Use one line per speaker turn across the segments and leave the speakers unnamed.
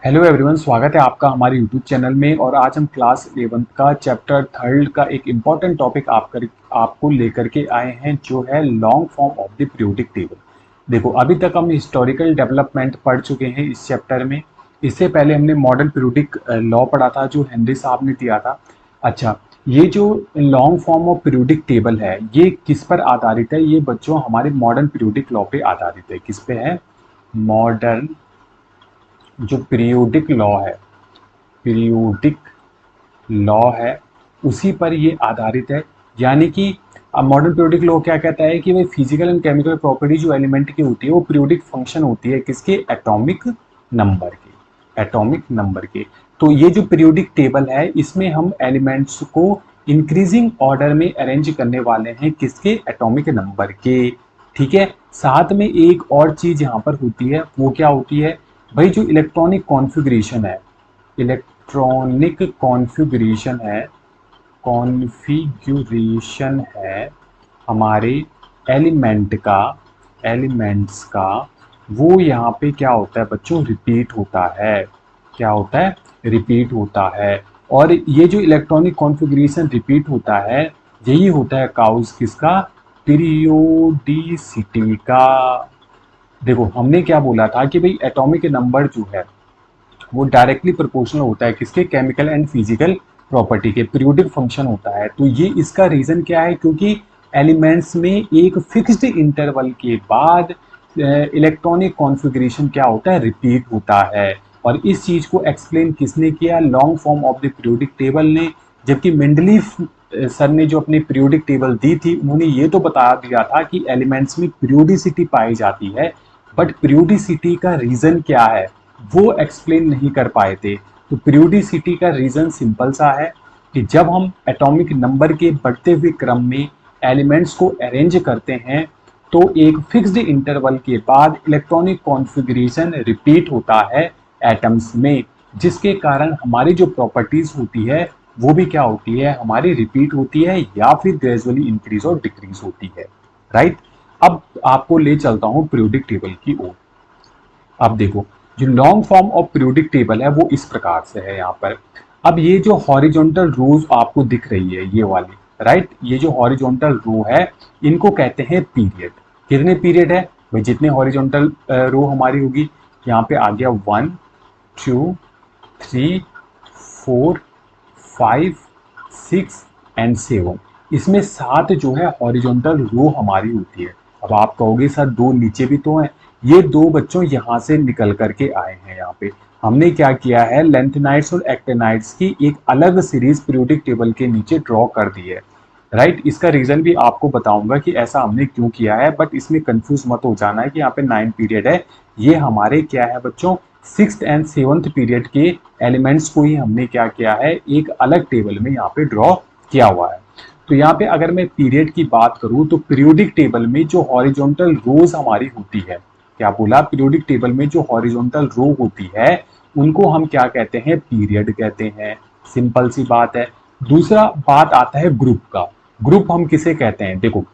Hello everyone, स्वागत है आपका हमारे यूट्यूब चैनल में। और आज हम क्लास 11 का चैप्टर थर्ड का एक इम्पॉर्टेंट टॉपिक आपको लेकर के आए हैं, जो है long form of the periodic table. देखो, अभी तक हम हिस्टोरिकल डेवलपमेंट पढ़ चुके हैं इस चैप्टर में। इससे पहले हमने मॉडर्न पीरियोडिक लॉ पढ़ा था, जो हेनरी साहब ने दिया था। अच्छा, ये जो long form of periodic table है, ये किस पर आधारित है? ये बच्चों हमारे मॉडर्न पीरियोडिक लॉ पे आधारित है। किस पे है? मॉडर्न जो पीरियोडिक लॉ है, पीरियोडिक लॉ है, उसी पर ये आधारित है। यानी कि अब मॉडर्न पीरियोडिक लॉ क्या कहता है कि भाई फिजिकल एंड केमिकल प्रॉपर्टी जो एलिमेंट की होती है, वो पीरियोडिक फंक्शन होती है किसके? एटॉमिक नंबर के। एटॉमिक नंबर के। तो ये जो पीरियोडिक टेबल है, इसमें हम एलिमेंट्स को इंक्रीजिंग ऑर्डर में अरेंज करने वाले हैं किसके? एटॉमिक नंबर के। ठीक है। साथ में एक और चीज यहाँ पर होती है, वो क्या होती है भाई? जो इलेक्ट्रॉनिक कॉन्फ़िगरेशन है, इलेक्ट्रॉनिक कॉन्फ़िगरेशन है हमारे एलिमेंट्स का, वो यहाँ पे क्या होता है बच्चों? रिपीट होता है। क्या होता है? रिपीट होता है। और ये जो इलेक्ट्रॉनिक कॉन्फ़िगरेशन रिपीट होता है, यही होता है काउज किसका? पीरियोडिसिटी का। देखो, हमने क्या बोला था कि भाई एटॉमिक नंबर जो है, वो डायरेक्टली प्रोपोर्शनल होता है किसके? केमिकल एंड फिजिकल प्रॉपर्टी के। पीरियोडिक फंक्शन होता है। तो ये इसका रीजन क्या है? क्योंकि एलिमेंट्स में एक फिक्स्ड इंटरवल के बाद इलेक्ट्रॉनिक कॉन्फ़िगरेशन क्या होता है? रिपीट होता है। और इस चीज को एक्सप्लेन किसने किया? Long form of the periodic table ने। जबकि मेंडलीफ सर ने जो अपनी पीरियोडिक टेबल दी थी, उन्होंने ये तो बता दिया था कि एलिमेंट्स में पीरियोडिसिटी पाई जाती है, बट पीरियोडिसिटी का रीजन क्या है वो एक्सप्लेन नहीं कर पाए थे। तो पीरियोडिसिटी का रीजन सिंपल सा है कि जब हम एटॉमिक नंबर के बढ़ते हुए क्रम में एलिमेंट्स को अरेंज करते हैं, तो एक फिक्स्ड इंटरवल के बाद इलेक्ट्रॉनिक कॉन्फ़िगरेशन रिपीट होता है एटम्स में, जिसके कारण हमारी जो प्रॉपर्टीज होती है, वो भी क्या होती है? हमारी रिपीट होती है, या फिर ग्रेजुअली इंक्रीज और डिक्रीज होती है। राइट। अब आपको ले चलता हूं पीरियोडिक टेबल की ओर। अब देखो, जो long form of periodic table है, वो इस प्रकार से है यहाँ पर। अब ये जो हॉरिजॉन्टल रोज आपको दिख रही है, ये वाली, राइट, ये जो हॉरिजॉन्टल रो है, इनको कहते हैं पीरियड। कितने पीरियड है भाई? जितने हॉरिजॉन्टल रो हमारी होगी, यहाँ पे आ गया 1 2 3 4 5 6 एंड 7। इसमें 7 जो है हॉरिजॉन्टल रो हमारी होती है। अब आप कहोगे सर, दो नीचे भी तो हैं। ये दो बच्चों यहाँ से निकल करके आए हैं। यहाँ पे हमने क्या किया है? लेंथेनाइड्स और एक्टेनाइड्स की एक अलग सीरीज पीरियोडिक टेबल के नीचे ड्रॉ कर दी है। राइट। इसका रीजन भी आपको बताऊंगा कि ऐसा हमने क्यों किया है, बट इसमें कंफ्यूज मत हो जाना है कि यहाँ पे 9 पीरियड है। ये हमारे क्या है बच्चों? 6th एंड 7th पीरियड के एलिमेंट्स को ही हमने क्या किया है? एक अलग टेबल में यहाँ पे ड्रॉ किया हुआ है। तो यहाँ पे अगर मैं पीरियड की बात करूं, तो पीरियोडिक टेबल में जो हॉरिजॉन्टल रोज हमारी होती है, क्या बोला? पीरियोडिक टेबल में जो हॉरिजॉन्टल रो होती है, उनको हम क्या कहते हैं? पीरियड कहते हैं। सिंपल सी बात है। दूसरा बात आता है ग्रुप का। ग्रुप हम किसे कहते हैं? देखो,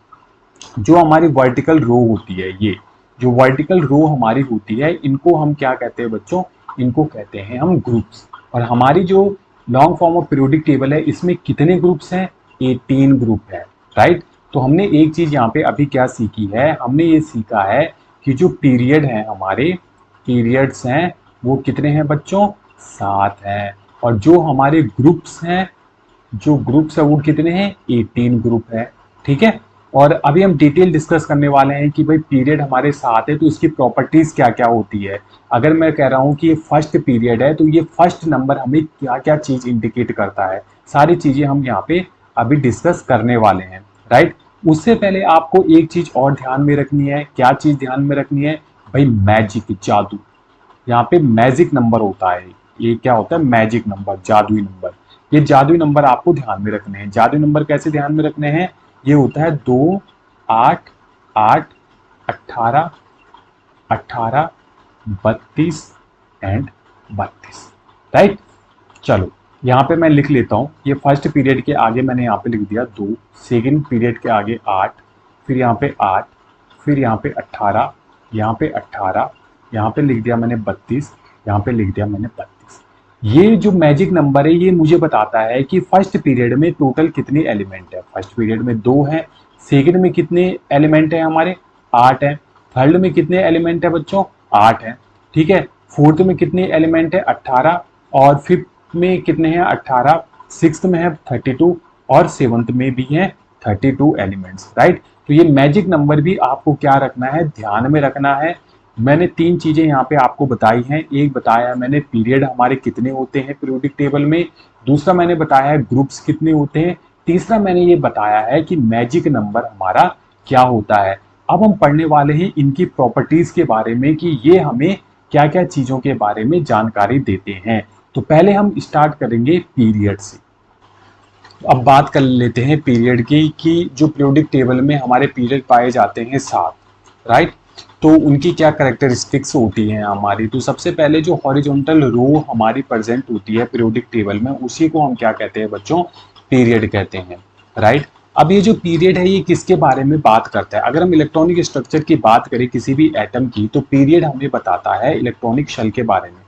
जो हमारी वर्टिकल रो होती है, ये जो वर्टिकल रो हमारी होती है, इनको हम क्या कहते हैं बच्चों? इनको कहते हैं हम ग्रुप्स। और हमारी जो long form of periodic table है, इसमें कितने ग्रुप्स हैं? 18 ग्रुप है। राइट। तो हमने एक चीज यहाँ पे अभी क्या सीखी है? हमने ये सीखा है कि जो पीरियड है हमारे, पीरियड्स हैं, वो कितने हैं बच्चों? 7 हैं। और जो हमारे ग्रुप्स हैं, जो ग्रुप्स है वो कितने हैं? 18 ग्रुप है। ठीक है। और अभी हम डिटेल डिस्कस करने वाले हैं कि भाई पीरियड हमारे साथ है, तो इसकी प्रॉपर्टीज क्या क्या होती है। अगर मैं कह रहा हूं कि ये फर्स्ट पीरियड है, तो ये फर्स्ट नंबर हमें क्या क्या चीज इंडिकेट करता है, सारी चीजें हम यहाँ पे अभी डिस्कस करने वाले हैं। राइट। उससे पहले आपको एक चीज और ध्यान में रखनी है। क्या चीज ध्यान में रखनी है भाई? मैजिक, जादू। यहाँ पे मैजिक नंबर होता है। ये क्या होता है? मैजिक नंबर, जादुई नंबर। ये जादुई नंबर आपको ध्यान में रखने हैं। जादुई नंबर कैसे ध्यान में रखने हैं? ये होता है 2, 8, 8, 18, 18, 32 एंड 32। राइट। चलो, यहाँ पे मैं लिख लेता हूँ। ये फर्स्ट पीरियड के आगे मैंने यहाँ पे लिख दिया 2, सेकेंड पीरियड के आगे 8, फिर यहाँ पे 8, फिर यहाँ पे 18, यहाँ पे 18, यहाँ पे लिख दिया मैंने 32, यहाँ पे लिख दिया मैंने 32। ये जो मैजिक नंबर है ये मुझे बताता है कि फर्स्ट पीरियड में टोटल कितने एलिमेंट है। फर्स्ट पीरियड में 2 हैं, सेकंड में कितने एलिमेंट है हमारे 8 हैं, थर्ड में कितने एलिमेंट है बच्चों 8 हैं, ठीक है, फोर्थ में कितने एलिमेंट है 18, और फिफ्थ में कितने हैं 18, सिक्स्थ में है 32 और सेवंथ में भी है 32 एलिमेंट्स, राइट। तो ये मैजिक नंबर भी आपको क्या रखना है, ध्यान में रखना है। मैंने 3 चीजें यहाँ पे आपको बताई हैं। एक बताया मैंने पीरियड हमारे कितने होते हैं पीरियोडिक टेबल में, दूसरा मैंने बताया है ग्रुप्स कितने होते हैं, तीसरा मैंने ये बताया है कि मैजिक नंबर हमारा क्या होता है। अब हम पढ़ने वाले हैं इनकी प्रॉपर्टीज के बारे में कि ये हमें क्या क्या चीजों के बारे में जानकारी देते हैं। तो पहले हम स्टार्ट करेंगे पीरियड से। अब बात कर लेते हैं पीरियड की कि जो पीरियोडिक टेबल में हमारे पीरियड पाए जाते हैं 7, राइट। तो उनकी क्या कैरेक्टरिस्टिक्स होती हैं हमारी। तो सबसे पहले जो हॉरिजॉन्टल रो हमारी प्रेजेंट होती है पीरियोडिक टेबल में, उसी को हम क्या कहते हैं बच्चों, पीरियड कहते हैं, राइट। अब ये जो पीरियड है ये किसके बारे में बात करता है। अगर हम इलेक्ट्रॉनिक स्ट्रक्चर की बात करें किसी भी एटम की, तो पीरियड हमें बताता है इलेक्ट्रॉनिक शेल के बारे में।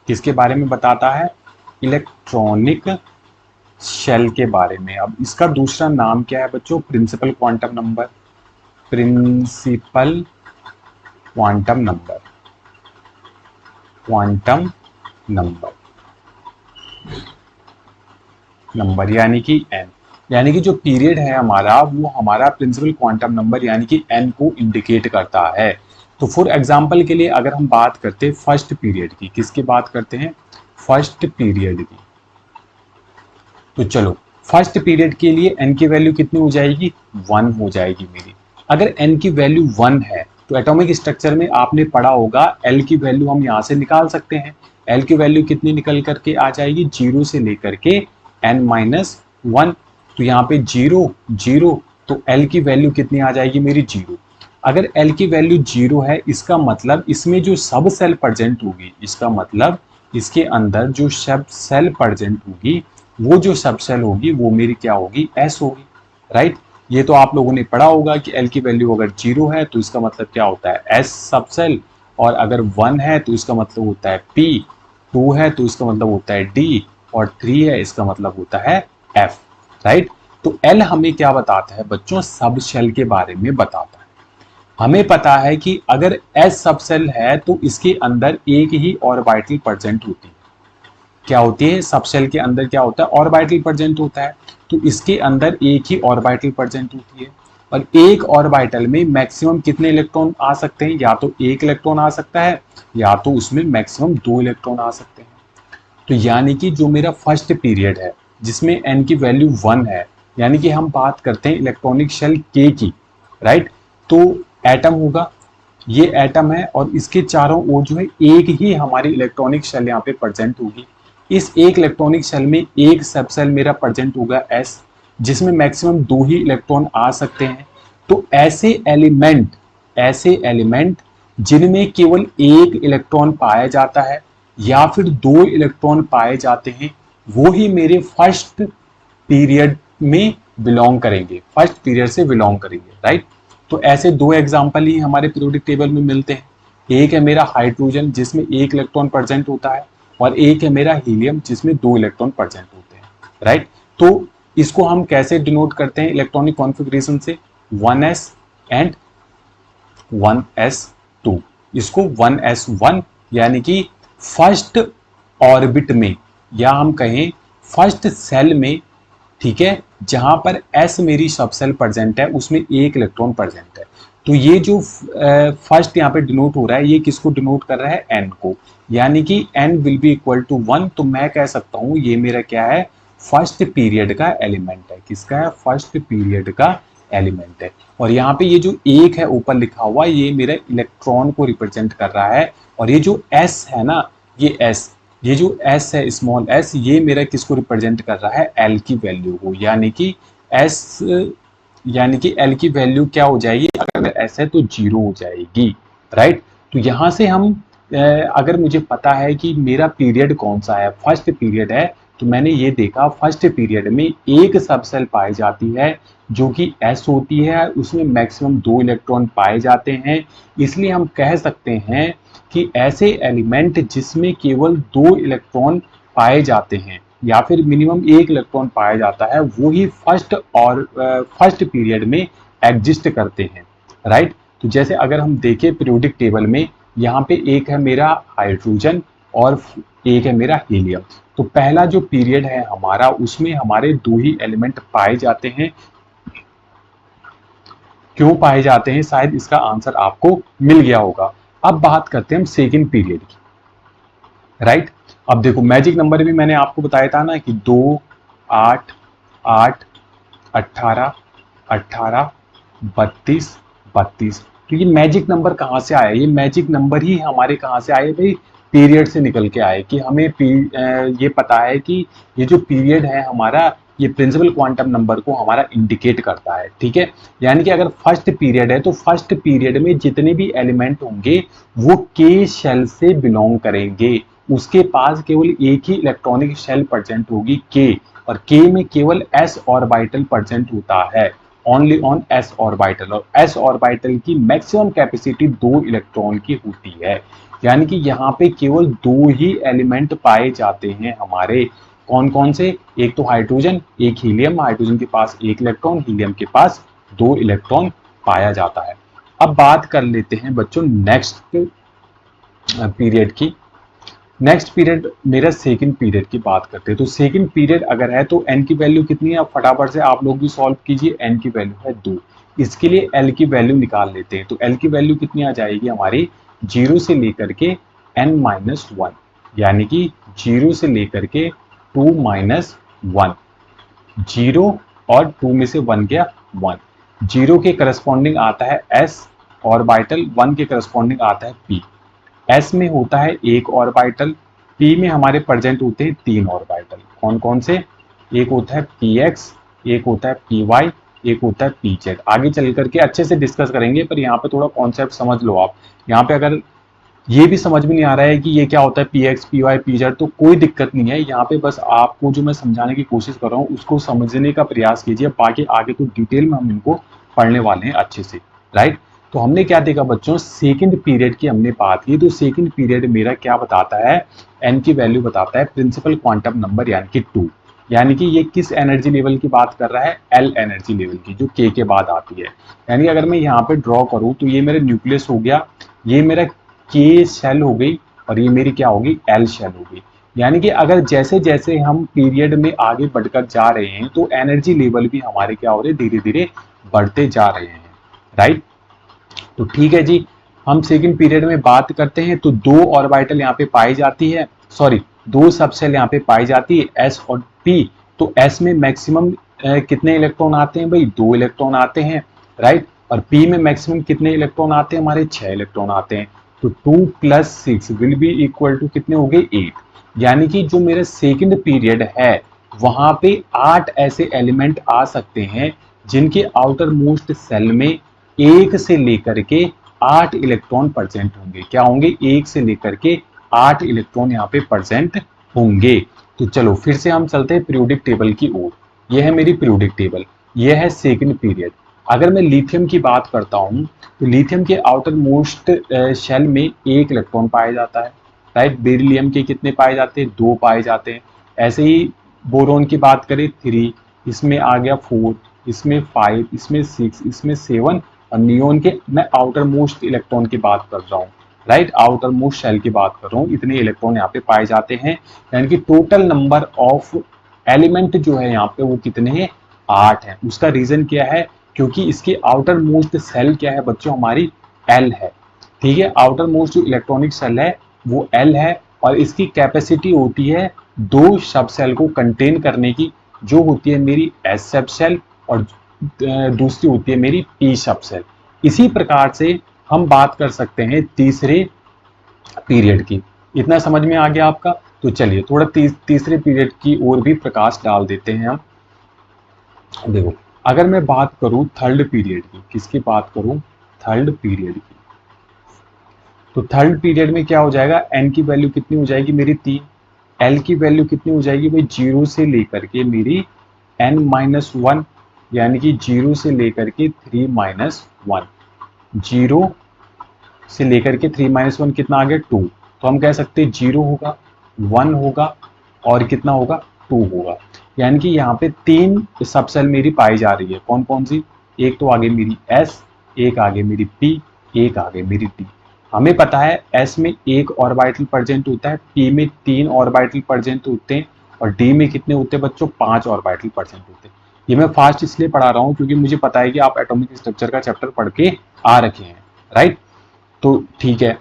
किसके बारे में बताता है, इलेक्ट्रॉनिक शेल के बारे में। अब इसका दूसरा नाम क्या है बच्चों, principal quantum number. Principal quantum number, quantum number, number यानी कि एन, यानी कि जो पीरियड है हमारा वो हमारा प्रिंसिपल क्वांटम नंबर यानी कि एन को इंडिकेट करता है। तो फॉर एग्जांपल के लिए अगर हम बात करते हैं फर्स्ट पीरियड की, किसकी बात करते हैं, फर्स्ट पीरियड की। तो चलो फर्स्ट पीरियड के लिए एन की वैल्यू कितनी हो जाएगी, 1 हो जाएगी मेरी। अगर एन की वैल्यू 1 है तो एटॉमिक स्ट्रक्चर में आपने पढ़ा होगा एल की वैल्यू हम यहाँ से निकाल सकते हैं। एल की वैल्यू कितनी निकल करके आ जाएगी, 0 से लेकर के एन माइनस 1। तो यहाँ पे 0 0, तो एल की वैल्यू कितनी आ जाएगी मेरी 0। अगर एल की वैल्यू 0 है इसका मतलब इसमें जो सब सेल प्रेजेंट होगी, इसका मतलब इसके अंदर जो सब सेल प्रेजेंट होगी वो जो सब सेल होगी वो मेरी क्या होगी, एस होगी, राइट। ये तो आप लोगों ने पढ़ा होगा कि एल की वैल्यू अगर 0 है तो इसका मतलब क्या होता है, एस सब सेल, और अगर 1 है तो इसका मतलब होता है पी, 2 है तो इसका मतलब होता है डी, और 3 है इसका मतलब होता है एफ, राइट। तो एल हमें क्या बताता है बच्चों, सब सेल के बारे में बताता है। हमें पता है कि अगर एस सब सेल है तो इसके अंदर एक ही ऑर्बिटल प्रेजेंट होती है। क्या होती है, सब सेल के अंदर क्या होता है, ऑर्बिटल प्रेजेंट होता है। तो इसके अंदर एक ही ऑर्बिटल प्रेजेंट होती है, और एक ऑर्बिटल में मैक्सिमम कितने इलेक्ट्रॉन आ सकते हैं, या तो एक इलेक्ट्रॉन आ सकता है या तो उसमें मैक्सिमम 2 इलेक्ट्रॉन आ सकते हैं। तो यानी कि जो मेरा फर्स्ट पीरियड है जिसमें एन की वैल्यू 1 है, यानी कि हम बात करते हैं इलेक्ट्रॉनिक शेल के की, राइट। तो एटम होगा, ये एटम है और इसके चारों ओर जो है एक ही हमारी इलेक्ट्रॉनिक शेल यहाँ पे प्रेजेंट होगी। इस एक इलेक्ट्रॉनिक शेल में एक सब सेल मेरा प्रेजेंट होगा एस, जिसमें मैक्सिमम 2 ही इलेक्ट्रॉन आ सकते हैं। तो ऐसे एलिमेंट जिनमें केवल एक इलेक्ट्रॉन पाया जाता है या फिर 2 इलेक्ट्रॉन पाए जाते हैं, वो ही मेरे फर्स्ट पीरियड में बिलोंग करेंगे, फर्स्ट पीरियड से बिलोंग करेंगे, राइट। तो ऐसे 2 एग्जाम्पल ही हमारे पीरियोडिक टेबल में मिलते हैं। एक है मेरा हाइड्रोजन जिसमें एक इलेक्ट्रॉन प्रेजेंट होता है, और एक है मेरा हीलियम जिसमें 2 इलेक्ट्रॉन प्रेजेंट होते हैं, राइट। तो इसको हम कैसे डिनोट करते हैं इलेक्ट्रॉनिक कॉन्फ़िगरेशन से, 1s एंड 1s2। इसको 1s1 यानी कि फर्स्ट ऑर्बिट में, या हम कहें फर्स्ट सेल में, ठीक है, जहां पर एस मेरी सब सेल प्रेजेंट है उसमें एक इलेक्ट्रॉन प्रेजेंट है। तो ये जो फर्स्ट यहाँ पे डिनोट हो रहा है ये किसको डिनोट कर रहा है, एन को, यानी कि n will be equal to 1। तो मैं कह सकता हूं ये मेरा क्या है, फर्स्ट पीरियड का एलिमेंट है। किसका है, फर्स्ट पीरियड का एलिमेंट है। और यहाँ पे ये जो एक है ऊपर लिखा हुआ ये मेरा इलेक्ट्रॉन को रिप्रेजेंट कर रहा है, और ये जो एस है ना, ये एस, ये जो एस है स्मॉल एस, ये मेरा किसको रिप्रेजेंट कर रहा है, एल की वैल्यू को, यानी कि एस, यानी कि एल की वैल्यू क्या हो जाएगी, अगर एस है तो 0 हो जाएगी, राइट। तो यहाँ से हम अगर मुझे पता है कि मेरा पीरियड कौन सा है, फर्स्ट पीरियड है, तो मैंने ये देखा फर्स्ट पीरियड में एक सब सेल पाई जाती है जो कि एस होती है, उसमें मैक्सिमम 2 इलेक्ट्रॉन पाए जाते हैं। इसलिए हम कह सकते हैं कि ऐसे एलिमेंट जिसमें केवल 2 इलेक्ट्रॉन पाए जाते हैं या फिर मिनिमम 1 इलेक्ट्रॉन पाया जाता है, वो ही फर्स्ट पीरियड में एग्जिस्ट करते हैं, राइट। तो जैसे अगर हम देखें पीरियोडिक टेबल में, यहाँ पे एक है मेरा हाइड्रोजन और एक है मेरा हीलियम। तो पहला जो पीरियड है हमारा, उसमें हमारे 2 ही एलिमेंट पाए जाते हैं। क्यों पाए जाते हैं, शायद इसका आंसर आपको मिल गया होगा। अब बात करते हैं हम सेकेंड पीरियड की, राइट। अब देखो मैजिक नंबर भी मैंने आपको बताया था ना कि 2, 8, 8, 18, 18, 32, 32। तो ये मैजिक नंबर कहाँ से आया, ये मैजिक नंबर ही हमारे कहाँ से आए भाई, पीरियड से निकल के आए। कि हमें ये पता है कि ये जो पीरियड है हमारा, ये प्रिंसिपल क्वांटम नंबर को हमारा इंडिकेट करता है, ठीक है। यानी कि अगर फर्स्ट पीरियड है तो फर्स्ट पीरियड में जितने भी एलिमेंट होंगे वो के शेल से बिलोंग करेंगे। उसके पास केवल एक ही इलेक्ट्रॉनिक शेल प्रेजेंट होगी के, और के में केवल s ऑर्बिटल प्रेजेंट होता है, ओनली ऑन s ऑर्बिटल। और s ऑर्बिटल की मैक्सिमम कैपेसिटी 2 इलेक्ट्रॉन की होती है। यानी कि यहाँ पे केवल 2 ही एलिमेंट पाए जाते हैं हमारे। कौन कौन से, एक तो हाइड्रोजन, एक हीलियम। हाइड्रोजन के पास 1 इलेक्ट्रॉन, हीलियम के पास 2 इलेक्ट्रॉन पाया जाता है। अब बात कर लेते हैं बच्चों नेक्स्ट पीरियड की। नेक्स्ट पीरियड मेरा सेकंड पीरियड की बात करते हैं। तो सेकंड पीरियड अगर है तो एन की वैल्यू कितनी है, अब फटाफट से आप लोग भी सॉल्व कीजिए। एन की वैल्यू है 2। इसके लिए एल की वैल्यू निकाल लेते हैं। तो एल की वैल्यू कितनी आ जाएगी हमारी, 0 से लेकर के n-1, यानी कि 0 से लेकर के 2-1। 0 और 2 में से 1 गया 1। 0 के करस्पॉन्डिंग आता है s ऑर्बिटल, 1 के करस्पॉन्डिंग आता है p। s में होता है 1 ऑर्बिटल, p में हमारे प्रेजेंट होते हैं 3 ऑर्बिटल। कौन कौन से, एक होता है px, एक होता है py, एक होता है pz। आगे चल करके अच्छे से डिस्कस करेंगे, पर यहाँ पे थोड़ा कॉन्सेप्ट समझ लो आप। यहाँ पे अगर ये भी समझ में नहीं आ रहा है कि ये क्या होता है px, py, pz, तो कोई दिक्कत नहीं है। यहाँ पे बस आपको जो मैं समझाने की कोशिश कर रहा हूँ उसको समझने का प्रयास कीजिए। बाकी आगे तो डिटेल में हम इनको पढ़ने वाले हैं अच्छे से, राइट। तो हमने क्या देखा बच्चों, सेकंड पीरियड की हमने बात की। तो सेकंड पीरियड मेरा क्या बताता है, एन की वैल्यू बताता है प्रिंसिपल क्वांटम नंबर यानी कि 2। यानी कि ये किस एनर्जी लेवल की बात कर रहा है, एल एनर्जी लेवल की, जो के बाद आती है। यानी कि अगर मैं यहाँ पे ड्रॉ करूँ तो ये मेरा न्यूक्लियस हो गया, ये मेरा के शेल हो गई, और ये मेरी क्या होगी, एल शेल हो गई। यानी कि अगर जैसे जैसे हम पीरियड में आगे बढ़कर जा रहे हैं तो एनर्जी लेवल भी हमारे क्या हो रहे हैं, धीरे धीरे बढ़ते जा रहे हैं, राइट। तो ठीक है जी, हम सेकंड पीरियड में बात करते हैं। तो 2 ऑर्बिटल यहाँ पे पाई जाती है, सॉरी 2 सबसेल यहाँ पे पाई जाती है, एस और पी। तो एस में मैक्सिमम कितने इलेक्ट्रॉन आते हैं भाई, 2 इलेक्ट्रॉन आते हैं, राइट। और पी में मैक्सिमम कितने इलेक्ट्रॉन आते हैं, हमारे 6 इलेक्ट्रॉन आते हैं। तो 2 + 6 विल बी इक्वल टू कितने हो गए, 8। यानी कि जो मेरा सेकंड पीरियड है वहां पे 8 ऐसे एलिमेंट आ सकते हैं जिनके आउटर मोस्ट सेल में 1 से लेकर के 8 इलेक्ट्रॉन प्रेजेंट होंगे। क्या होंगे, 1 से लेकर के 8 इलेक्ट्रॉन यहाँ पे प्रेजेंट होंगे। तो चलो फिर से हम चलते हैं पीरियोडिक टेबल की ओर। यह है मेरी पीरियोडिक टेबल, यह है सेकंड पीरियड। अगर मैं लिथियम की बात करता हूं तो लिथियम के आउटर मोस्ट शेल में 1 इलेक्ट्रॉन पाया जाता है, राइट। बेरिलियम के कितने पाए जाते हैं, 2 पाए जाते हैं। ऐसे ही बोरोन की बात करें 3, इसमें आ गया 4, इसमें 5, इसमें 6, इसमें 7। और नियोन के मैं आउटर मोस्ट इलेक्ट्रॉन की बात कर रहा हूँ, राइट, आउटर मोस्ट शेल की बात कर रहा हूँ। इतने इलेक्ट्रॉन यहाँ पे पाए जाते हैं। यानी कि टोटल नंबर ऑफ एलिमेंट जो है यहाँ पे वो कितने हैं, 8 है। उसका रीजन क्या है, क्योंकि इसकी आउटर मोस्ट सेल क्या है बच्चों, हमारी एल है, ठीक है। आउटर मोस्ट जो इलेक्ट्रॉनिक सेल है वो एल है, और इसकी कैपेसिटी होती है 2 सब सेल को कंटेन करने की, जो होती है मेरी एस सब सेल और दूसरी होती है मेरी पी सब सेल। इसी प्रकार से हम बात कर सकते हैं तीसरे पीरियड की। इतना समझ में आ गया आपका। तो चलिए थोड़ा तीसरे पीरियड की ओर भी प्रकाश डाल देते हैं हम। देखो अगर मैं बात करूं थर्ड पीरियड की, किसकी बात करूं, थर्ड पीरियड की। तो थर्ड पीरियड में क्या हो जाएगा, एन की वैल्यू कितनी हो जाएगी मेरी 3, एल की वैल्यू कितनी हो जाएगी भाई, 0 से लेकर के मेरी n-1, यानी कि 0 से लेकर के 3-1, 0 से लेकर के 3 - 1 कितना आ गया 2। तो हम कह सकते हैं 0 होगा, 1 होगा और कितना होगा 2 होगा। यानी कि यहाँ पे 3 सब सेल मेरी पाई जा रही है। कौन कौन सी? एक तो आगे मेरी S, एक आगे मेरी P, एक आगे मेरी D। हमें पता है S में एक ऑर्बिटल प्रेजेंट होता है, P में 3 ऑर्बिटल प्रेजेंट होते हैं और D में कितने होते हैं बच्चों? 5 ऑर्बिटल प्रेजेंट होते हैं। ये मैं फास्ट इसलिए पढ़ा रहा हूँ क्योंकि मुझे पता है कि आप एटॉमिक स्ट्रक्चर का चैप्टर पढ़ के आ रखे हैं, राइट? तो ठीक है।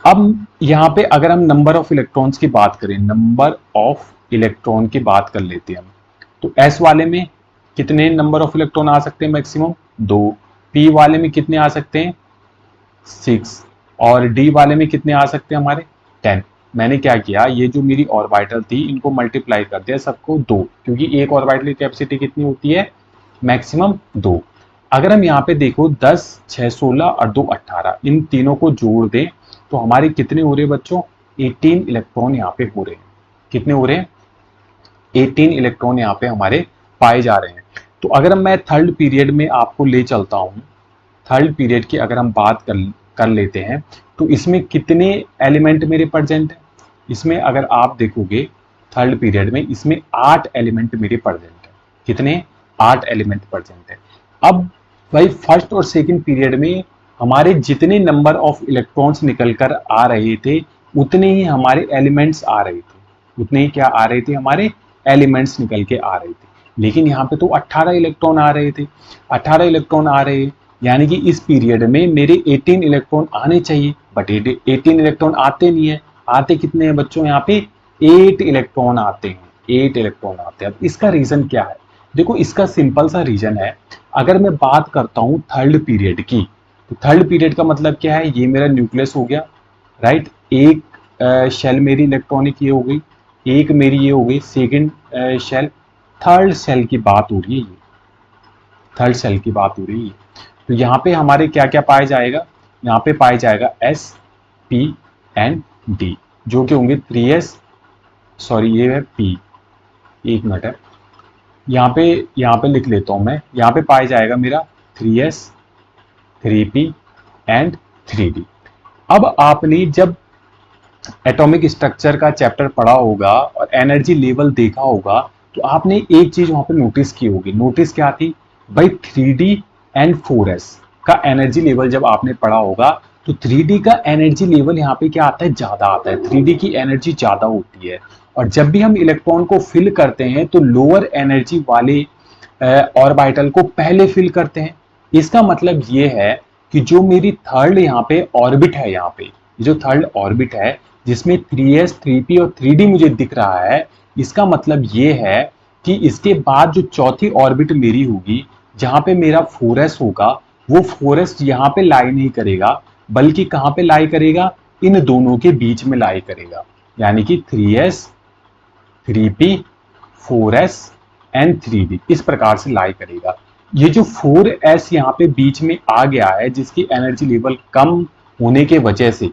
अब यहाँ पे अगर हम नंबर ऑफ इलेक्ट्रॉन्स की बात करें, नंबर ऑफ इलेक्ट्रॉन की बात कर लेते हैं हम, तो S वाले में कितने नंबर ऑफ इलेक्ट्रॉन आ सकते हैं? मैक्सिमम 2। P वाले में कितने आ सकते हैं? 6। और D वाले में कितने आ सकते हैं हमारे? 10। मैंने क्या किया, ये जो मेरी ऑर्बिटल थी इनको मल्टीप्लाई कर दिया सबको 2, क्योंकि एक ऑर्बिटल की कैपेसिटी कितनी होती है? मैक्सिमम 2। अगर हम यहाँ पे देखो 10, 6, 16 और 2, 18, इन तीनों को जोड़ दें तो हमारे कितने हो रहे हैं बच्चों? 18 इलेक्ट्रॉन यहाँ पे हो रहे हैं। कितने हो रहे हैं? 18 इलेक्ट्रॉन यहाँ पे हमारे पाए जा रहे हैं। तो अगर मैं थर्ड पीरियड में आपको ले चलता हूँ, थर्ड पीरियड की अगर हम बात कर लेते हैं तो इसमें कितने एलिमेंट मेरे प्रेजेंट है? इसमें अगर आप देखोगे थर्ड पीरियड में इसमें 8 एलिमेंट मेरे प्रेजेंट है। कितने? 8 एलिमेंट प्रेजेंट है। अब भाई फर्स्ट और सेकंड पीरियड में हमारे जितने नंबर ऑफ इलेक्ट्रॉन्स निकल कर आ रहे थे उतने ही हमारे एलिमेंट्स आ रहे थे। उतने ही क्या आ रहे थे? हमारे एलिमेंट्स निकल के आ रहे थे। लेकिन यहाँ पे तो 18 इलेक्ट्रॉन आ रहे थे। 18 इलेक्ट्रॉन आ रहे हैं, यानी कि इस पीरियड में मेरे 18 इलेक्ट्रॉन आने चाहिए, बट 18 इलेक्ट्रॉन आते नहीं है। आते कितने हैं बच्चों? यहाँ पे 8 इलेक्ट्रॉन आते हैं। 8 इलेक्ट्रॉन आते हैं। अब इसका रीजन क्या है? देखो इसका सिंपल सा रीजन है। अगर मैं बात करता हूँ थर्ड पीरियड की, तो थर्ड पीरियड का मतलब क्या है? ये मेरा न्यूक्लियस हो गया, राइट? एक शेल मेरी इलेक्ट्रॉनिक ये हो गई, एक मेरी ये हो गई सेकेंड शेल। थर्ड सेल की बात हो रही है, ये थर्ड सेल की बात हो रही है। तो यहाँ पे हमारे क्या क्या पाया जाएगा? यहाँ पे पाया जाएगा S, P एंड D, जो कि होंगे 3S, सॉरी ये है P, एक मिनट है, यहाँ पे लिख लेता हूँ मैं। यहाँ पे पाया जाएगा मेरा 3S, 3P एंड 3D। अब आपने जब एटॉमिक स्ट्रक्चर का चैप्टर पढ़ा होगा और एनर्जी लेवल देखा होगा तो आपने एक चीज वहां पे नोटिस की होगी। नोटिस क्या थी भाई? 3D एंड 4S का एनर्जी लेवल जब आपने पढ़ा होगा तो 3D का एनर्जी लेवल यहाँ पे क्या आता है? ज्यादा आता है। 3D की एनर्जी ज्यादा होती है। और जब भी हम इलेक्ट्रॉन को फिल करते हैं तो लोअर एनर्जी वाले ऑर्बिटल को पहले फिल करते हैं। इसका मतलब ये है कि जो मेरी थर्ड यहाँ पे ऑर्बिट है, यहाँ पे जो थर्ड ऑर्बिट है जिसमें 3S, 3P और 3D मुझे दिख रहा है, इसका मतलब ये है कि इसके बाद जो चौथी ऑर्बिट मेरी होगी जहां पे मेरा 4S होगा, वो 4S यहाँ पे लाई नहीं करेगा, बल्कि कहां पे लाई करेगा? इन दोनों के बीच में लाई करेगा। यानी कि 3S, 3P, 4S and 3D इस प्रकार से लाई करेगा। ये जो 4S यहाँ पे बीच में आ गया है, जिसकी एनर्जी लेवल कम होने के वजह से,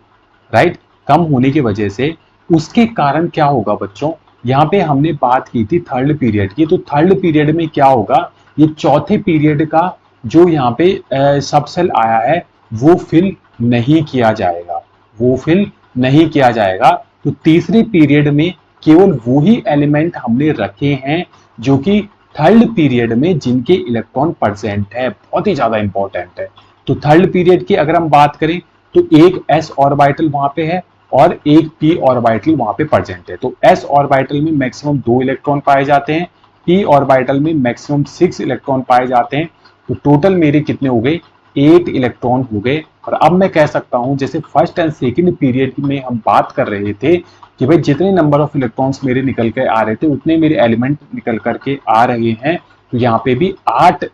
राइट, कम होने की वजह से, उसके कारण क्या होगा बच्चों? यहाँ पे हमने बात की थी थर्ड पीरियड की, तो थर्ड पीरियड में क्या होगा? ये चौथे पीरियड का जो यहाँ पे सबसेल आया है वो फिल नहीं किया जाएगा, वो फिल नहीं किया जाएगा। तो तीसरे पीरियड में केवल वो ही एलिमेंट हमने रखे हैं जो कि थर्ड पीरियड में जिनके इलेक्ट्रॉन प्रेजेंट है। बहुत ही ज्यादा इंपॉर्टेंट है। तो थर्ड पीरियड की अगर हम बात करें तो एक s ऑर्बिटल वहां पे है और एक p ऑर्बिटल वहां पे प्रेजेंट है। तो s ऑर्बिटल में मैक्सिमम 2 इलेक्ट्रॉन पाए जाते हैं, p ऑर्बिटल में मैक्सिमम 6 इलेक्ट्रॉन पाए जाते हैं। तो टोटल मेरे कितने हो गए? 8 इलेक्ट्रॉन हो गए। और अब मैं कह सकता हूं जैसे फर्स्ट एंड सेकंड पीरियड में हम बात कर रहे थे कि भाई जितने नंबर ऑफ इलेक्ट्रॉन्स मेरे निकल के आ रहे थे उतने मेरे एलिमेंट निकल करके आ रहे हैं। तो यहाँ पे भी 8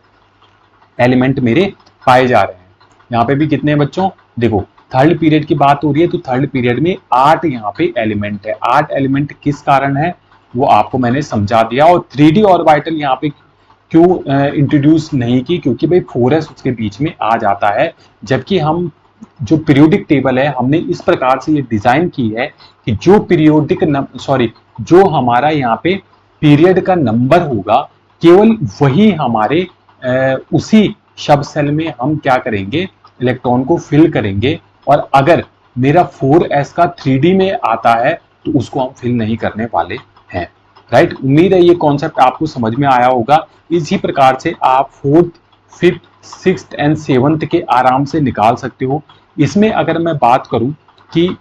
एलिमेंट मेरे पाए जा रहे हैं। यहाँ पे भी कितने बच्चों? देखो थर्ड पीरियड की बात हो रही है तो थर्ड पीरियड में 8 यहाँ पे एलिमेंट है। 8 एलिमेंट किस कारण है वो आपको मैंने समझा दिया। और 3D ऑर्बिटल यहाँ पे क्यों इंट्रोड्यूस नहीं की? क्योंकि भाई 4S उसके बीच में आ जाता है। जबकि हम जो पीरियोडिक टेबल है हमने इस प्रकार से ये डिजाइन की है कि जो पीरियोडिक जो हमारा यहाँ पे पीरियड का नंबर होगा केवल वही हमारे उसी सब सेल में हम क्या करेंगे? इलेक्ट्रॉन को फिल करेंगे। और अगर मेरा 4s का 3D में आता है तो उसको हम फिल नहीं करने वाले हैं। राइट, उम्मीद है ये कॉन्सेप्ट आपको समझ में आया होगा। इसी प्रकार से आप 4th, 5th, 6th and 7th के आराम से निकाल सकते हो। इसमें अगर मैं बात करूं कि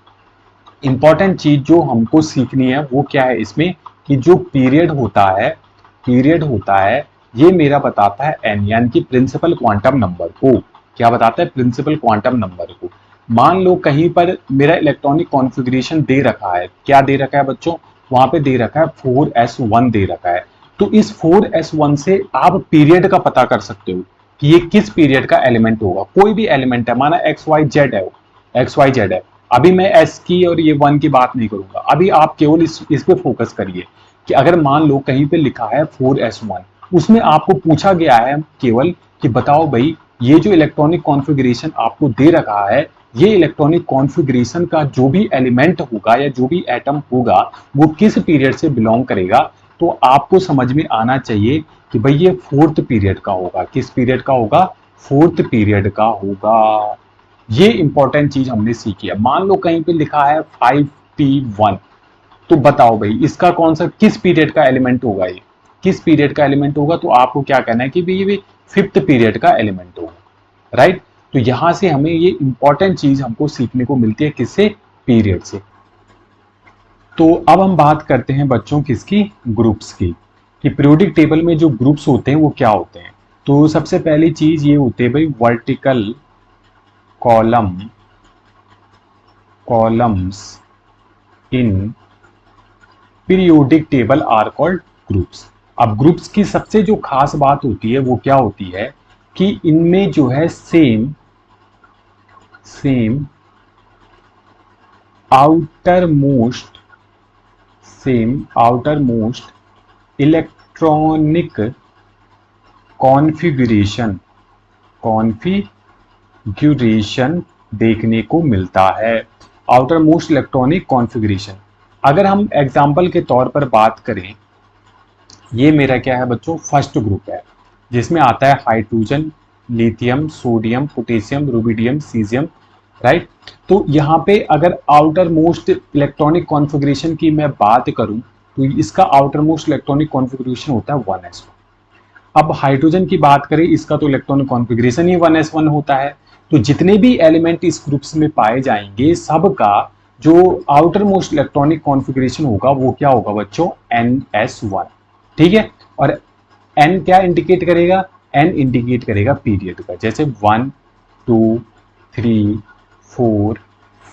इंपॉर्टेंट चीज जो हमको सीखनी है वो क्या है इसमें, कि जो पीरियड होता है ये मेरा बताता है एन, यानी कि प्रिंसिपल क्वांटम नंबर को। क्या बताता है? प्रिंसिपल क्वांटम नंबर को। मान लो कहीं पर मेरा इलेक्ट्रॉनिक कॉन्फ़िगरेशन दे रखा है, क्या दे रखा है बच्चों? वहां पे दे रखा है 4s1 दे रखा है। तो इस 4s1 से आप पीरियड का पता कर सकते हो कि ये किस पीरियड का एलिमेंट होगा। कोई भी एलिमेंट है, माना एक्स वाई जेड है। अभी मैं एस की और ये 1 की बात नहीं करूंगा, अभी आप केवल इस पे फोकस करिए कि अगर मान लो कहीं पे लिखा है 4s1, उसमें आपको पूछा गया है केवल कि बताओ भाई ये जो इलेक्ट्रॉनिक कॉन्फ़िगरेशन आपको दे रखा है, ये इलेक्ट्रॉनिक कॉन्फ़िगरेशन का जो भी एलिमेंट होगा या जो भी एटम होगा वो किस पीरियड से बिलोंग करेगा। तो आपको समझ में आना चाहिए कि भाई ये 4th पीरियड का होगा। किस पीरियड का होगा? 4th पीरियड का होगा। ये इंपॉर्टेंट चीज हमने सीखी है। मान लो कहीं पे लिखा है 5p1, तो बताओ भाई इसका कौन सा, किस पीरियड का एलिमेंट होगा? ये किस पीरियड का एलिमेंट होगा? तो आपको क्या कहना है कि भाई ये 5th पीरियड का एलिमेंट होगा। राइट, तो यहां से हमें ये इंपॉर्टेंट चीज हमको सीखने को मिलती है, किससे? पीरियड से। तो अब हम बात करते हैं बच्चों किसकी? ग्रुप्स की, कि पीरियोडिक टेबल में जो ग्रुप्स होते हैं वो क्या होते हैं। तो सबसे पहली चीज ये होते हैं भाई vertical columns in periodic table are called groups. अब ग्रुप्स की सबसे जो खास बात होती है वो क्या होती है कि इनमें जो है same outer most electronic configuration देखने को मिलता है। आउटर मोस्ट इलेक्ट्रॉनिक कॉन्फ़िगरेशन, अगर हम एग्जाम्पल के तौर पर बात करें, ये मेरा क्या है बच्चों? फर्स्ट ग्रुप है जिसमें आता है hydrogen, lithium, sodium, potassium, rubidium, caesium. Right, तो यहाँ पे अगर आउटर मोस्ट इलेक्ट्रॉनिक कॉन्फ़िगरेशन की मैं बात करूं तो इसका आउटर मोस्ट इलेक्ट्रॉनिक कॉन्फ़िगरेशन होता है 1s1। अब हाइड्रोजन की बात करें, इसका तो इलेक्ट्रॉनिक कॉन्फ़िगरेशन ही 1s1 होता है। तो जितने भी एलिमेंट इस ग्रुप्स में पाए जाएंगे सबका जो आउटर मोस्ट इलेक्ट्रॉनिक कॉन्फ़िगरेशन होगा वो क्या होगा बच्चों? ns1। ठीक है, और n क्या इंडिकेट करेगा? n इंडिकेट करेगा पीरियड का, जैसे 1 2 3 4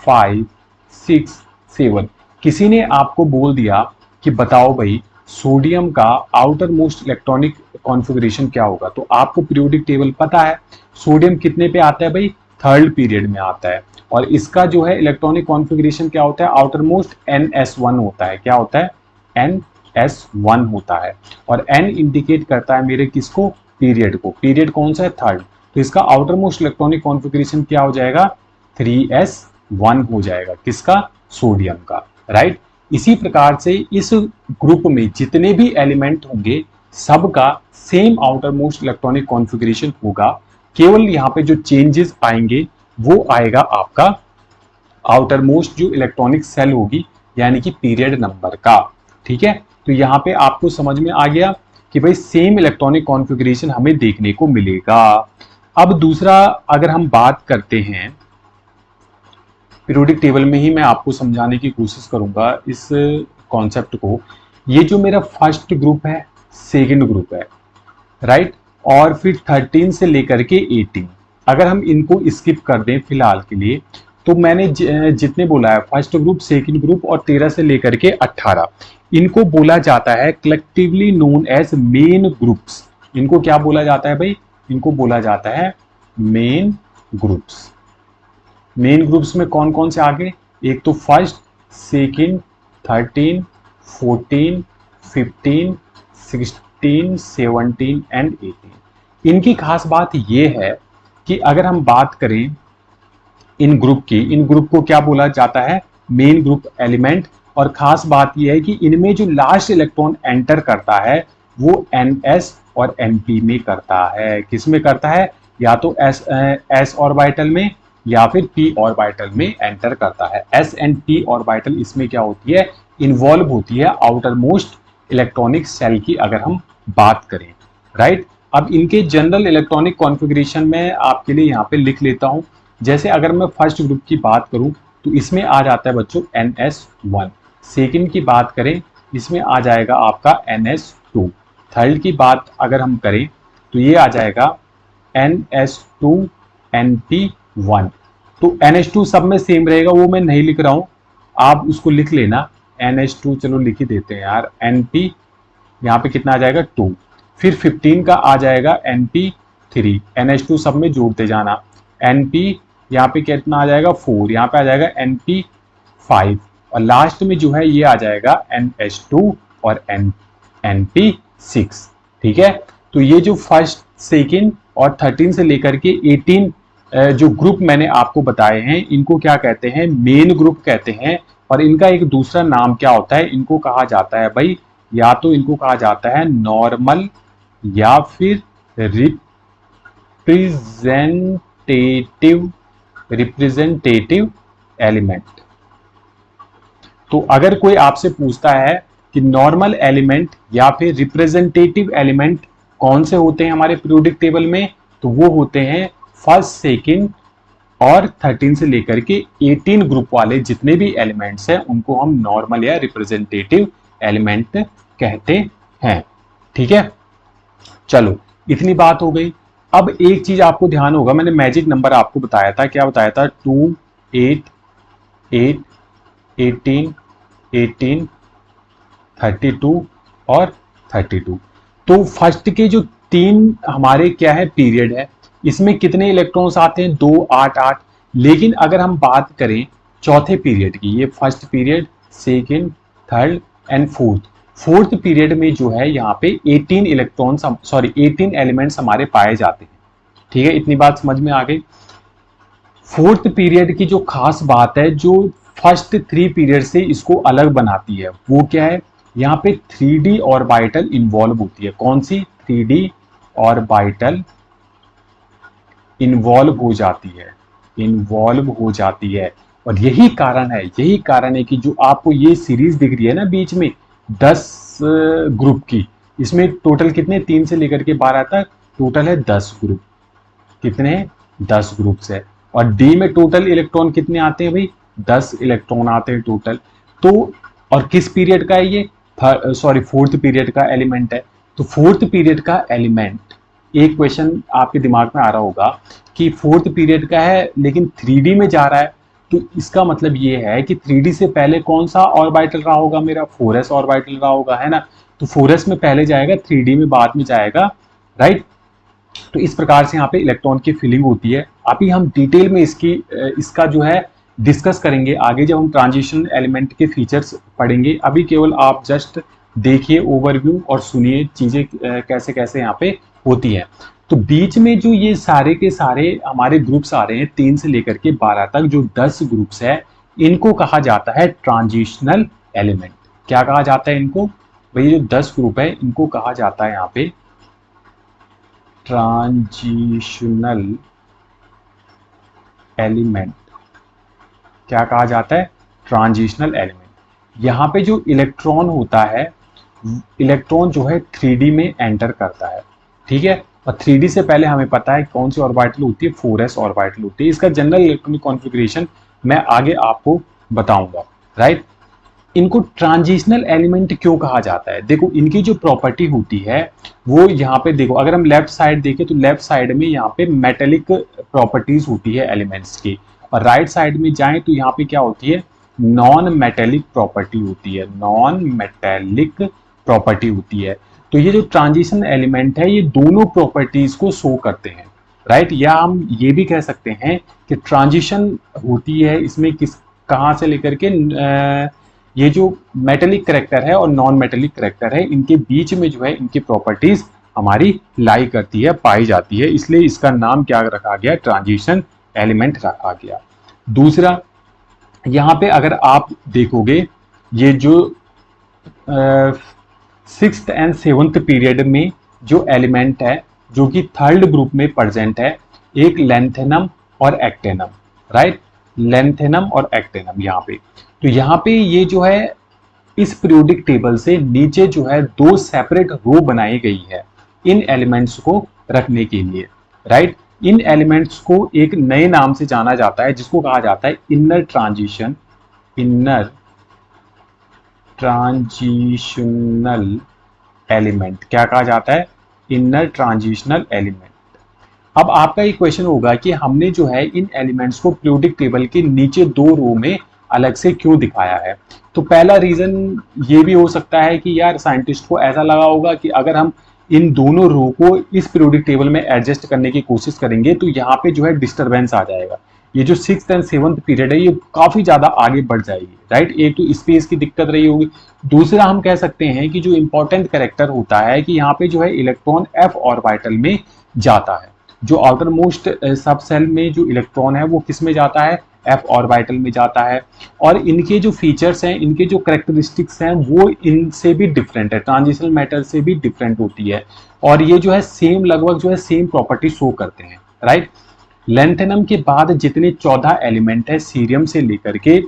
5 6 7। किसी ने आपको बोल दिया कि बताओ भाई सोडियम का आउटर मोस्ट इलेक्ट्रॉनिक कॉन्फ़िगरेशन क्या होगा, तो आपको पीरियोडिक टेबल पता है सोडियम कितने पे आता है भाई? 3rd पीरियड में आता है। और इसका जो है इलेक्ट्रॉनिक कॉन्फ़िगरेशन क्या होता है? आउटर मोस्ट ns1 होता है। क्या होता है? ns1 होता है। और n इंडिकेट करता है मेरे किसको? पीरियड को। पीरियड कौन सा है? 3rd। तो इसका आउटर मोस्ट इलेक्ट्रॉनिक कॉन्फ़िगरेशन क्या हो जाएगा? 3s1 हो जाएगा। किसका? सोडियम का। राइट, इसी प्रकार से इस ग्रुप में जितने भी एलिमेंट होंगे सबका same outer most electronic configuration होगा। केवल यहाँ पे जो चेंजेस आएंगे वो आएगा आपका आउटर मोस्ट जो इलेक्ट्रॉनिक सेल होगी, यानी कि पीरियड नंबर का। ठीक है, तो यहाँ पे आपको समझ में आ गया कि भाई सेम इलेक्ट्रॉनिक कॉन्फ़िगरेशन हमें देखने को मिलेगा। अब दूसरा अगर हम बात करते हैं पीरियोडिक टेबल में ही मैं आपको समझाने की कोशिश करूंगा इस कॉन्सेप्ट को। ये जो मेरा फर्स्ट ग्रुप है, सेकंड ग्रुप है, राइट, और फिर 13 से लेकर के 18, अगर हम इनको स्किप कर दें फिलहाल के लिए, तो मैंने जितने बोला है फर्स्ट ग्रुप, सेकंड ग्रुप और 13 से लेकर के 18, इनको बोला जाता है collectively known as main groups. इनको क्या बोला जाता है भाई? इनको बोला जाता है मेन ग्रुप्स। मेन ग्रुप्स में कौन कौन से आगे? एक तो फर्स्ट, सेकंड, 13, 14, 15, 16, 17 एंड 18। इनकी खास बात यह है कि अगर हम बात करें इन ग्रुप की, इन ग्रुप को क्या बोला जाता है? Main group element. और खास बात यह है कि इनमें जो लास्ट इलेक्ट्रॉन एंटर करता है वो ns और np में करता है। किस में करता है? या तो s ऑर्बिटल में या फिर p ऑर्बिटल में एंटर करता है। s एंड p ऑर्बिटल इसमें क्या होती है, इन्वॉल्व होती है आउटर मोस्ट इलेक्ट्रॉनिक सेल की अगर हम बात करें, राइट। अब इनके जनरल इलेक्ट्रॉनिक कॉन्फ़िगरेशन में आपके लिए यहाँ पे लिख लेता हूँ। जैसे अगर मैं फर्स्ट ग्रुप की बात करूँ तो इसमें आ जाता है बच्चों NS1। सेकेंड की बात करें इसमें आ जाएगा आपका NS2। थर्ड की बात अगर हम करें तो ये आ जाएगा NS2 NP1। तो NH2 सब में सेम रहेगा, वो मैं नहीं लिख रहा हूँ, आप उसको लिख लेना। NH2 चलो लिख ही देते हैं यार। NP यहाँ पे कितना आ जाएगा 2। फिर 15 का आ जाएगा NP3। NH2 सब में जोड़ते जाना। NP यहाँ पे कितना आ जाएगा 4, यहाँ पे आ जाएगा NP5 और लास्ट में जो है ये आ जाएगा NH2 और NP6। ठीक है, तो ये जो फर्स्ट सेकेंड और 13 से लेकर के 18 जो ग्रुप मैंने आपको बताए हैं इनको क्या कहते हैं, मेन ग्रुप कहते हैं। और इनका एक दूसरा नाम क्या होता है, इनको कहा जाता है भाई, या तो इनको कहा जाता है नॉर्मल या फिर रिप्रेजेंटेटिव एलिमेंट। तो अगर कोई आपसे पूछता है कि नॉर्मल एलिमेंट या फिर रिप्रेजेंटेटिव एलिमेंट कौन से होते हैं हमारे पीरियोडिक टेबल में, तो वो होते हैं फर्स्ट सेकेंड और 13 से लेकर के 18 ग्रुप वाले जितने भी एलिमेंट्स हैं उनको हम नॉर्मल या रिप्रेजेंटेटिव एलिमेंट कहते हैं। ठीक है, चलो इतनी बात हो गई। अब एक चीज आपको ध्यान होगा, मैंने मैजिक नंबर आपको बताया था, क्या बताया था, 2 8 8 18 18 32 और 32। तो फर्स्ट के जो 3 हमारे क्या है पीरियड है, इसमें कितने इलेक्ट्रॉन्स आते हैं, 2 8 8। लेकिन अगर हम बात करें चौथे पीरियड की, ये first period, second, third and fourth period में जो है यहाँ पे 18 इलेक्ट्रॉन्स, सॉरी 18 एलिमेंट्स हमारे पाए जाते हैं। ठीक है, इतनी बात समझ में आ गई। फोर्थ पीरियड की जो खास बात है, जो फर्स्ट 3 पीरियड से इसको अलग बनाती है, वो क्या है, यहाँ पे 3D ऑर्बिटल इन्वॉल्व होती है। कौन सी 3D ऑर्बिटल इन्वॉल्व हो जाती है। और यही कारण है कि जो आपको ये सीरीज दिख रही है ना बीच में 10 ग्रुप की, इसमें टोटल कितने, 3 से लेकर के 12 तक टोटल है 10 ग्रुप। कितने हैं, 10 ग्रुप्स है। और डी में टोटल इलेक्ट्रॉन कितने आते हैं भाई, 10 इलेक्ट्रॉन आते हैं टोटल। तो और किस पीरियड का है ये, फोर्थ पीरियड का एलिमेंट है। तो फोर्थ पीरियड का एलिमेंट, एक क्वेश्चन आपके दिमाग में आ रहा होगा कि फोर्थ पीरियड का है लेकिन 3D में जा रहा है, तो इसका मतलब ये है कि 3D से पहले कौन सा ऑर्बिटल रहा होगा, मेरा 4s ऑर्बिटल रहा होगा, है ना। तो 4s में पहले जाएगा, 3D में बाद में जाएगा, राइट। तो इस प्रकार से यहाँ पे इलेक्ट्रॉन की फिलिंग होती है। अभी हम डिटेल में इसका जो है डिस्कस करेंगे आगे जब हम ट्रांजिशन एलिमेंट के फीचर्स पढ़ेंगे। अभी केवल आप जस्ट देखिए ओवरव्यू और सुनिए चीजें कैसे कैसे यहाँ पे होती हैं। तो बीच में जो ये सारे के सारे हमारे ग्रुप्स आ रहे हैं 3 से लेकर के 12 तक, जो 10 ग्रुप्स है, इनको कहा जाता है ट्रांजिशनल एलिमेंट। क्या कहा जाता है इनको भाई, जो 10 ग्रुप है इनको कहा जाता है यहाँ पे ट्रांजिशनल एलिमेंट। क्या कहा जाता है, ट्रांजिशनल एलिमेंट। यहाँ पे जो इलेक्ट्रॉन होता है, इलेक्ट्रॉन जो है 3D में एंटर करता है, ठीक है। और 3D से पहले हमें पता है कौन सी ऑर्बिटल होती है, 4s ऑर्बिटल होती है। इसका जनरल इलेक्ट्रॉनिक कॉन्फ़िगरेशन मैं आगे आपको बताऊंगा, राइट। इनको ट्रांजिशनल एलिमेंट क्यों कहा जाता है, देखो इनकी जो प्रॉपर्टी होती है वो यहाँ पे देखो, अगर हम लेफ्ट साइड देखें तो लेफ्ट साइड में यहाँ पे मेटेलिक प्रॉपर्टीज होती है एलिमेंट्स की, और राइट साइड में जाएं तो यहाँ पे क्या होती है, नॉन मेटेलिक प्रॉपर्टी होती है, नॉन मेटेलिक प्रॉपर्टी होती है। तो ये जो ट्रांजिशन एलिमेंट है ये दोनों प्रॉपर्टीज को शो करते हैं, राइट। या हम ये भी कह सकते हैं कि ट्रांजिशन होती है इसमें किस, कहाँ से लेकर के ये जो मेटेलिक करेक्टर है और नॉन मेटेलिक करेक्टर है, इनके बीच में जो है इनकी प्रॉपर्टीज हमारी लाई करती है, पाई जाती है, इसलिए इसका नाम क्या रखा गया, ट्रांजिशन एलिमेंट रखा गया। दूसरा, यहाँ पे अगर आप देखोगे ये जो 6th एंड 7th पीरियड में जो एलिमेंट है जो कि थर्ड ग्रुप में प्रेजेंट है, एक लैंथेनम और एक्टेनम। राइट, लेंथेनम और एक्टेनम यहाँ पे। तो यहाँ पे ये जो है इस पीरियोडिक टेबल से नीचे जो है दो सेपरेट रो बनाई गई है इन एलिमेंट्स को रखने के लिए, राइट। इन एलिमेंट्स को एक नए नाम से जाना जाता है जिसको कहा जाता है इनर ट्रांजिशनल एलिमेंट। क्या कहा जाता है? Inner transitional element. अब आपका एक क्वेश्चन होगा कि हमने जो है इन एलिमेंट्स को पीरियोडिक टेबल के नीचे दो रो में अलग से क्यों दिखाया है? तो पहला रीजन ये भी हो सकता है कि यार साइंटिस्ट को ऐसा लगा होगा कि अगर हम इन दोनों रो को इस पीरियोडिक टेबल में एडजस्ट करने की कोशिश करेंगे तो यहाँ पे जो है डिस्टरबेंस आ जाएगा, ये जो 6th एंड 7th पीरियड है ये काफी ज्यादा आगे बढ़ जाएगी, राइट। एक तो स्पेस की दिक्कत रही होगी, दूसरा हम कह सकते हैं कि जो इंपॉर्टेंट कैरेक्टर होता है कि यहाँ पे जो है इलेक्ट्रॉन f ऑर्बिटल में जाता है। जो आउटर मोस्ट सब सेल में जो इलेक्ट्रॉन है वो किस में जाता है? f ऑर्बिटल में जाता है। और इनके जो फीचर्स हैं, इनके जो करेक्टरिस्टिक्स हैं वो इनसे भी डिफरेंट है, ट्रांजिशनल मैटर से भी डिफरेंट होती है। और ये जो है सेम लगभग जो है सेम प्रॉपर्टी शो करते हैं, राइट। लेंथेनम के बाद जितने 14 एलिमेंट है सीरियम से लेकर के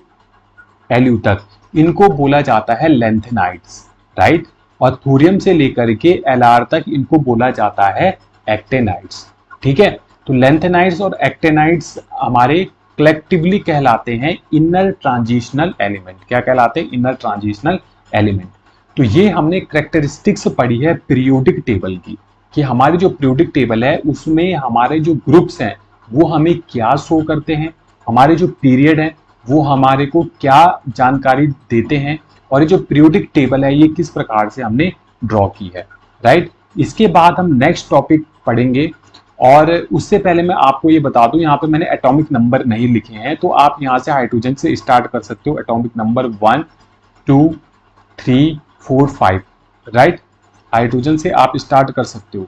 एल्यू तक, इनको बोला जाता है लेंथेनाइड्स, राइट। और थोरियम से लेकर के एलआर तक इनको बोला जाता है एक्टेनाइड्स, ठीक है। तो लेंथेनाइड्स और एक्टेनाइड्स हमारे कलेक्टिवली कहलाते हैं इनर ट्रांजिशनल एलिमेंट। क्या कहलाते हैं? Inner transitional element. तो ये हमने करेक्टरिस्टिक्स पढ़ी है पीरियोडिक टेबल की, कि हमारी जो पीरियोडिक टेबल है उसमें हमारे जो ग्रुप्स हैं वो हमें क्या शो करते हैं, हमारे जो पीरियड है वो हमारे को क्या जानकारी देते हैं, और ये जो पीरियोडिक टेबल है ये किस प्रकार से हमने ड्रॉ की है, राइट। इसके बाद हम नेक्स्ट टॉपिक पढ़ेंगे। और उससे पहले मैं आपको ये बता दूं, यहाँ पे मैंने एटॉमिक नंबर नहीं लिखे हैं, तो आप यहाँ से हाइड्रोजन से स्टार्ट कर सकते हो। Atomic number 1 2 3 4 5, right. हाइड्रोजन से आप स्टार्ट कर सकते हो।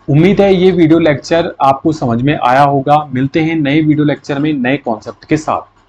उम्मीद है ये वीडियो लेक्चर आपको समझ में आया होगा। मिलते हैं नए वीडियो लेक्चर में नए कॉन्सेप्ट के साथ।